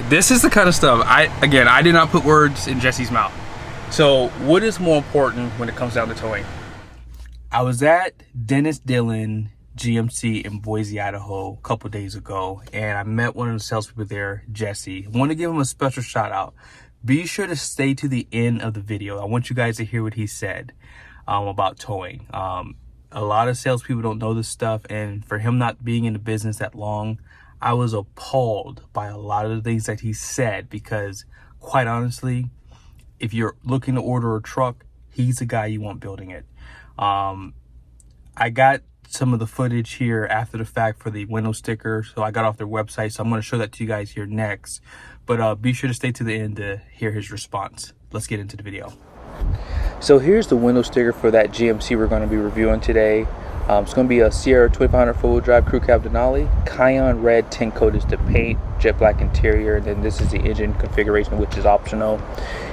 this is the kind of stuff, I did not put words in Jesse's mouth. So what is more important when it comes down to towing? I was at Dillon GMC in Boise, Idaho a couple days ago, and I met one of the salespeople there, Jesse. I want to give him a special shout out. Be sure to stay to the end of the video. I want you guys to hear what he said about towing. A lot of salespeople don't know this stuff, and for him not being in the business that long, I was appalled by a lot of the things that he said, because quite honestly, if you're looking to order a truck, he's the guy you want building it. I got some of the footage here after the fact for the window sticker, so I got off their website, so I'm going to show that to you guys here next. But be sure to stay to the end to hear his response. Let's get into the video. So here's the window sticker for that GMC we're going to be reviewing today. It's going to be a Sierra 2500 four-wheel drive crew cab Denali. Cayenne red tint coat is the paint, jet black interior, and then this is the engine configuration, which is optional.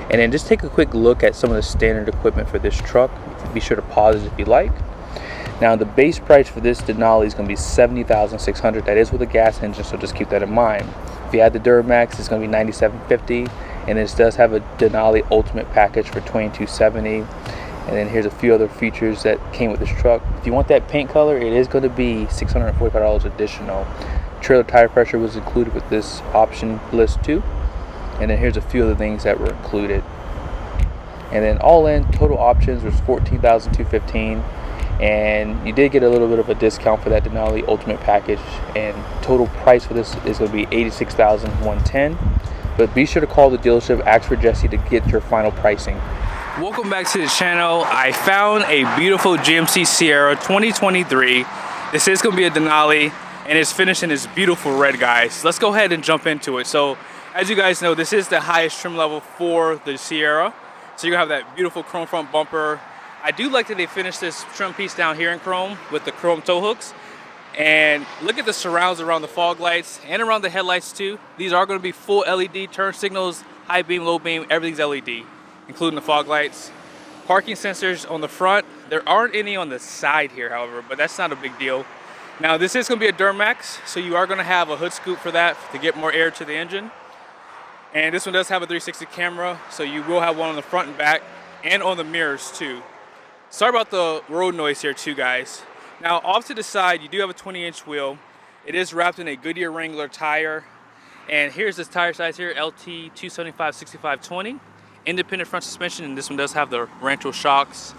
And then just take a quick look at some of the standard equipment for this truck. Be sure to pause it if you like. Now the base price for this Denali is going to be $70,600. That is with a gas engine, so just keep that in mind. If you add the Duramax, it's going to be $97.50, and this does have a Denali Ultimate package for $22.70. And then here's a few other features that came with this truck. If you want that paint color, it is going to be $645 additional. Trailer tire pressure was included with this option list too. And then here's a few other things that were included. And then all in, total options was $14,215. And you did get a little bit of a discount for that Denali Ultimate package. And total price for this is going to be $86,110. But be sure to call the dealership, ask for Jesse to get your final pricing. Welcome back to the channel. I found a beautiful GMC Sierra 2023. This is going to be a Denali, and it's finished in this beautiful red, guys. Let's go ahead and jump into it. So as you guys know, this is the highest trim level for the Sierra. So you're going to have that beautiful chrome front bumper. I do like that they finished this trim piece down here in chrome with the chrome tow hooks. And look at the surrounds around the fog lights and around the headlights too. These are going to be full LED turn signals, high beam, low beam, everything's LED, including the fog lights. Parking sensors on the front. There aren't any on the side here, however, but that's not a big deal. Now this is going to be a Duramax, so you are going to have a hood scoop for that to get more air to the engine. And this one does have a 360 camera, so you will have one on the front and back and on the mirrors too. Sorry about the road noise here too, guys. Now off to the side, you do have a 20-inch wheel. It is wrapped in a Goodyear Wrangler tire. And here's this tire size here, LT 275/65/20. Independent front suspension, and this one does have the Rancho shocks.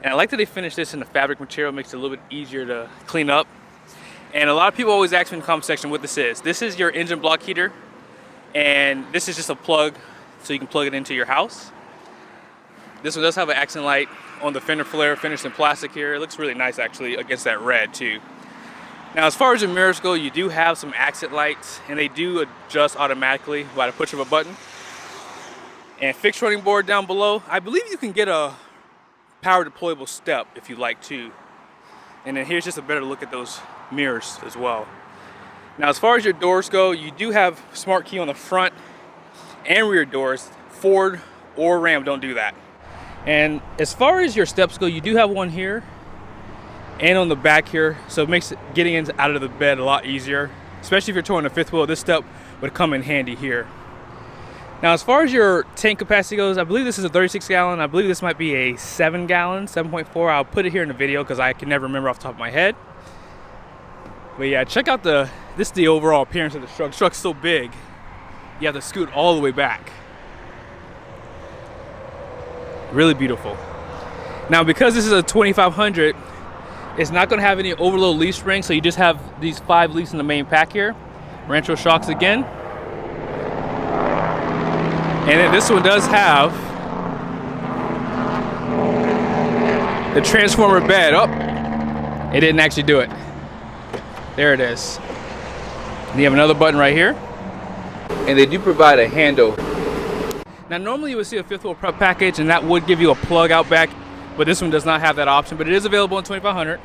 And I like that they finished this in the fabric material, makes it a little bit easier to clean up. And a lot of people always ask me in the comment section what this is. This is your engine block heater, and this is just a plug, so you can plug it into your house. This one does have an accent light on the fender flare, finished in plastic here. It looks really nice actually against that red too. Now as far as the mirrors go, you do have some accent lights, and they do adjust automatically by the push of a button. And fixed running board down below. I believe you can get a power deployable step if you like to. And then here's just a better look at those mirrors as well. Now as far as your doors go, you do have smart key on the front and rear doors. Ford or Ram don't do that. And as far as your steps go, you do have one here and on the back here, so it makes getting in out of the bed a lot easier, especially if you're towing a fifth wheel. This step would come in handy here. Now as far as your tank capacity goes, I believe this is a 36 gallon. I believe this might be a 7 gallon, 7.4. I'll put it here in the video because I can never remember off the top of my head. But yeah, check out this is the overall appearance of the truck. The truck's so big, you have to scoot all the way back. Really beautiful. Now because this is a 2500, it's not going to have any overload leaf springs, so you just have these 5 leaves in the main pack here. Rancho shocks again. And then this one does have the transformer bed. Oh, it didn't actually do it. There it is. And you have another button right here. And they do provide a handle. Now normally you would see a fifth wheel prep package, and that would give you a plug out back, but this one does not have that option, but it is available in 2500.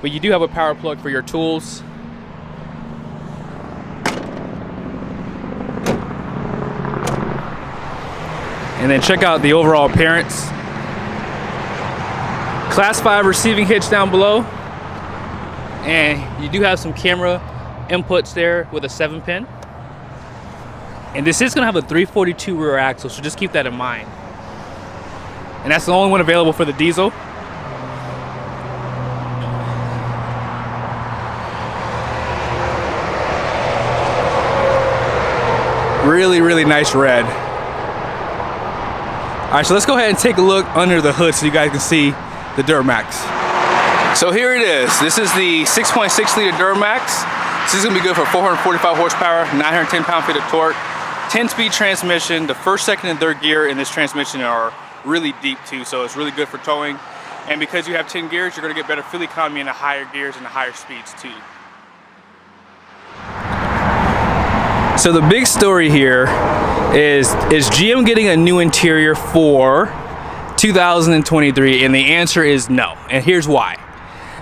But you do have a power plug for your tools. And then check out the overall appearance. Class 5 receiving hitch down below. And you do have some camera inputs there with a 7-pin. And this is gonna have a 342 rear axle, so just keep that in mind. And that's the only one available for the diesel. Really, really nice red. All right, so let's go ahead and take a look under the hood so you guys can see the Duramax. So here it is. This is the 6.6 liter Duramax. This is gonna be good for 445 horsepower, 910 pound-feet of torque, 10-speed transmission. The first, second, and third gear in this transmission are really deep too, so it's really good for towing. And because you have 10 gears, you're gonna get better fuel economy in the higher gears and the higher speeds too. So the big story here is GM getting a new interior for 2023? And the answer is no, and here's why.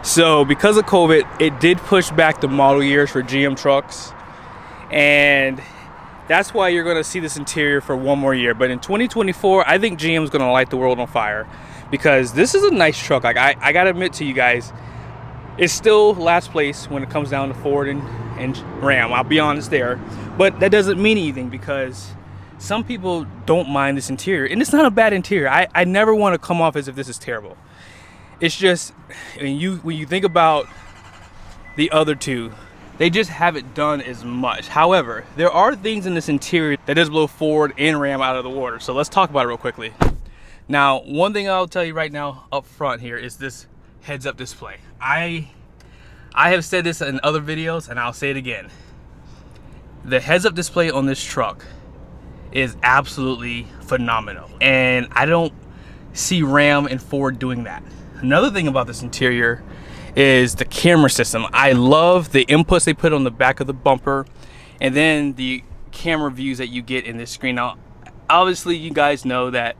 So because of COVID, it did push back the model years for GM trucks, and that's why you're gonna see this interior for one more year. But in 2024, I think GM's gonna light the world on fire, because this is a nice truck. Like I gotta admit to you guys, it's still last place when it comes down to Ford and Ram, I'll be honest there. But that doesn't mean anything, because some people don't mind this interior, and it's not a bad interior. I never want to come off as if this is terrible. It's just, when you think about the other two, they just haven't done as much. However, there are things in this interior that does blow Ford and Ram out of the water. So let's talk about it real quickly. Now, one thing I'll tell you right now up front here is this heads-up display. I have said this in other videos, and I'll say it again. The heads-up display on this truck is absolutely phenomenal, and I don't see Ram and Ford doing that. Another thing about this interior is the camera system. I love the inputs they put on the back of the bumper, and then the camera views that you get in this screen. Now, obviously, you guys know that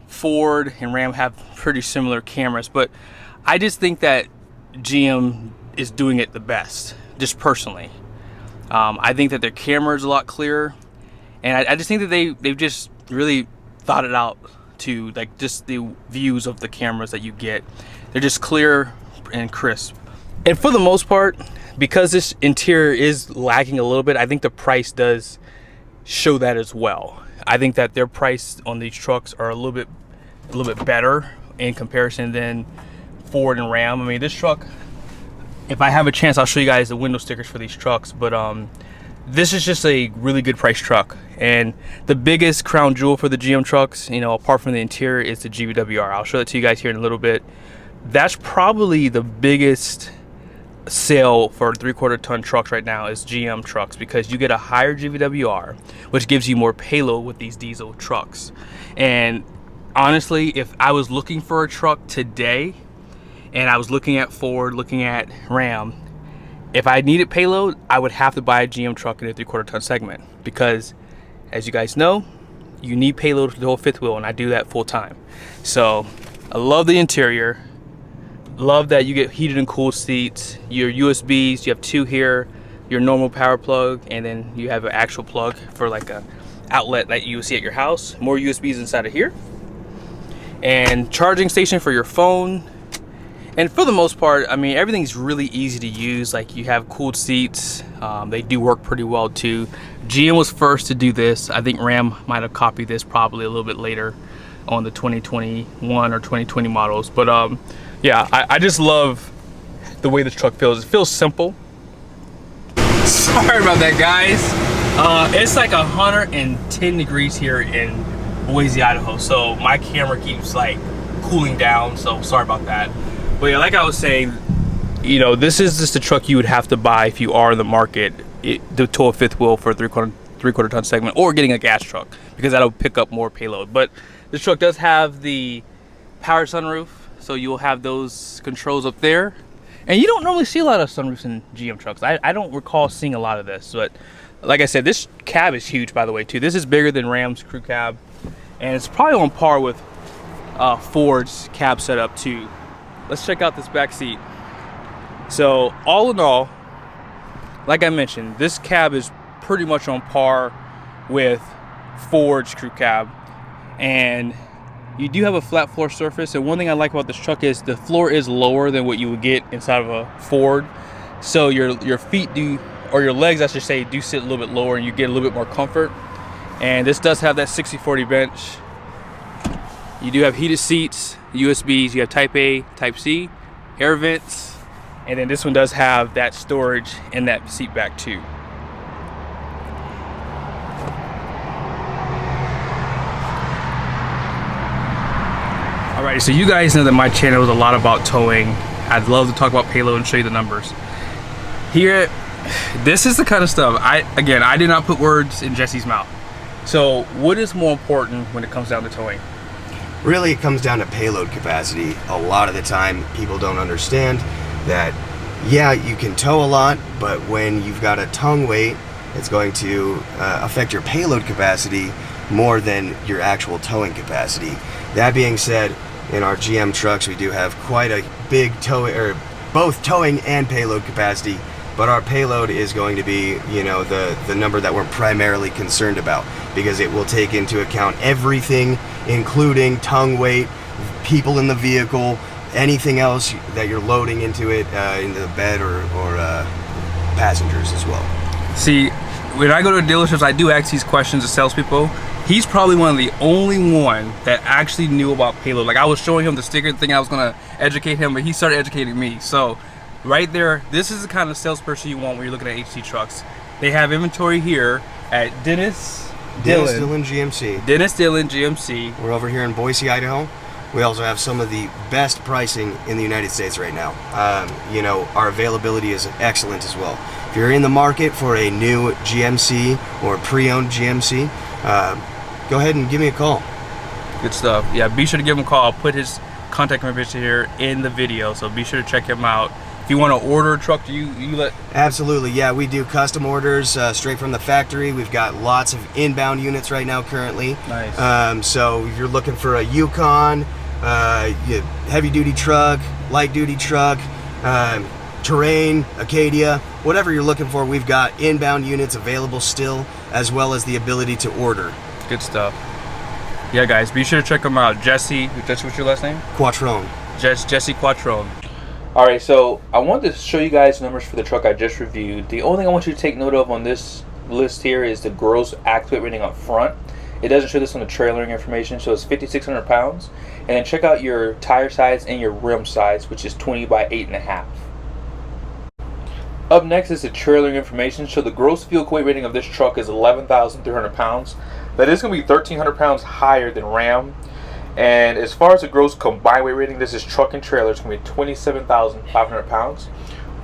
Ford and Ram have pretty similar cameras, but I just think that GM is doing it the best, just personally. I think that their camera is a lot clearer, and I just think that they've just really thought it out to, like, just the views of the cameras that you get. They're just clear and crisp. And for the most part, because this interior is lagging a little bit, I think the price does show that as well. I think that their price on these trucks are a little bit better in comparison than Ford and Ram. I mean, this truck, if I have a chance, I'll show you guys the window stickers for these trucks, but this is just a really good price truck. And the biggest crown jewel for the GM trucks, you know, apart from the interior, is the GVWR. I'll show that to you guys here in a little bit. That's probably the biggest sale for 3/4 ton trucks right now is GM trucks, because you get a higher GVWR, which gives you more payload with these diesel trucks. And honestly, if I was looking for a truck today, and I was looking at Ford, looking at Ram, if I needed payload, I would have to buy a GM truck in the 3/4 ton segment, because as you guys know, you need payload for the whole fifth wheel, and I do that full time. So I love the interior, love that you get heated and cooled seats, your USBs, you have two here, your normal power plug, and then you have an actual plug for like a outlet that you see at your house, more USBs inside of here, and charging station for your phone. And for the most part, I mean, everything's really easy to use. Like, you have cooled seats. They do work pretty well too. GM was first to do this. I think Ram might have copied this probably a little bit later on the 2021 or 2020 models. But yeah, I just love the way this truck feels. It feels simple. Sorry about that, guys. It's like 110 degrees here in Boise, Idaho. So my camera keeps like cooling down. So sorry about that. But yeah, like I was saying, you know, this is just a truck you would have to buy if you are in the market to tow a fifth wheel for a 3/4 ton segment, or getting a gas truck, because that'll pick up more payload. But this truck does have the power sunroof, so you'll have those controls up there. And you don't normally see a lot of sunroofs in GM trucks. I don't recall seeing a lot of this, but like I said, this cab is huge, by the way, too. This is bigger than Ram's crew cab, and it's probably on par with Ford's cab setup too. Let's check out this back seat. So all in all, like I mentioned, this cab is pretty much on par with Ford's crew cab, and you do have a flat floor surface. And one thing I like about this truck is the floor is lower than what you would get inside of a Ford. So your feet do, or your legs I should say, do sit a little bit lower, and you get a little bit more comfort. And this does have that 60/40 bench. You do have heated seats, USBs, you have Type A, Type C, air vents, and then this one does have that storage in that seat back too. Alright, so you guys know that my channel is a lot about towing. I'd love to talk about payload and show you the numbers. Here, this is the kind of stuff, I did not put words in Jesse's mouth. So what is more important when it comes down to towing? Really, it comes down to payload capacity. A lot of the time, people don't understand that, yeah, you can tow a lot, but when you've got a tongue weight, it's going to affect your payload capacity more than your actual towing capacity. That being said, in our GM trucks, we do have quite a big both towing and payload capacity, but our payload is going to be, you know, the number that we're primarily concerned about, because it will take into account everything, including tongue weight, people in the vehicle, anything else that you're loading into it, into the bed or passengers as well. See, when I go to dealerships, I do ask these questions to salespeople. He's probably one of the only one that actually knew about payload. Like, I was showing him the sticker thing, I was gonna educate him, but he started educating me. So right there, this is the kind of salesperson you want when you're looking at HT trucks. They have inventory here at Dennis Dillon GMC. Dennis Dillon GMC. We're over here in Boise, Idaho. We also have some of the best pricing in the United States right now. You know, our availability is excellent as well. If you're in the market for a new GMC or pre-owned GMC, go ahead and give me a call. Good stuff. Yeah, be sure to give him a call. I'll put his contact information here in the video, so be sure to check him out. If you want to order a truck, you let... Absolutely, yeah, we do custom orders straight from the factory. We've got lots of inbound units right now currently. Nice. So if you're looking for a Yukon, heavy duty truck, light duty truck, terrain, Acadia, whatever you're looking for, we've got inbound units available still, as well as the ability to order. Good stuff. Yeah, guys, be sure to check them out. Jesse, what's your last name? Quattrone. Jesse Quattrone. Alright, so I wanted to show you guys numbers for the truck I just reviewed. The only thing I want you to take note of on this list here is the gross axle weight rating up front. It doesn't show this on the trailering information, so it's 5,600 pounds. And then check out your tire size and your rim size, which is 20 by 8.5. Up next is the trailering information. So the gross vehicle weight rating of this truck is 11,300 pounds. That is going to be 1,300 pounds higher than Ram. And as far as the gross combined weight rating, this is truck and trailer. It's going to be 27,500 pounds.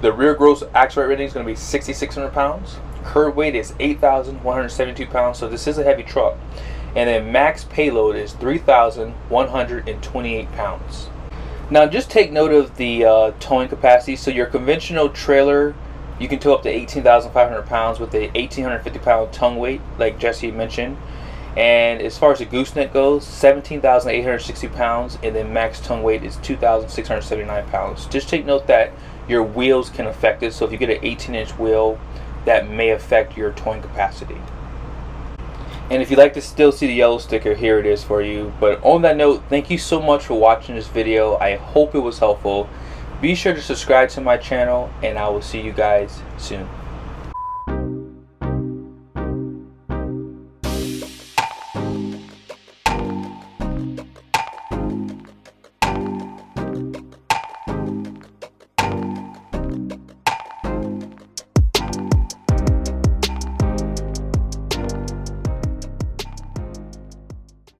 The rear gross axle weight rating is going to be 6,600 pounds. Curb weight is 8,172 pounds. So this is a heavy truck. And then max payload is 3,128 pounds. Now just take note of the towing capacity. So your conventional trailer, you can tow up to 18,500 pounds with a 1,850 pound tongue weight, like Jesse mentioned. And as far as the gooseneck goes, 17,860 pounds, and then max tongue weight is 2,679 pounds. Just take note that your wheels can affect it. So if you get an 18-inch wheel, that may affect your towing capacity. And if you'd like to still see the yellow sticker, here it is for you. But on that note, thank you so much for watching this video. I hope it was helpful. Be sure to subscribe to my channel, and I will see you guys soon.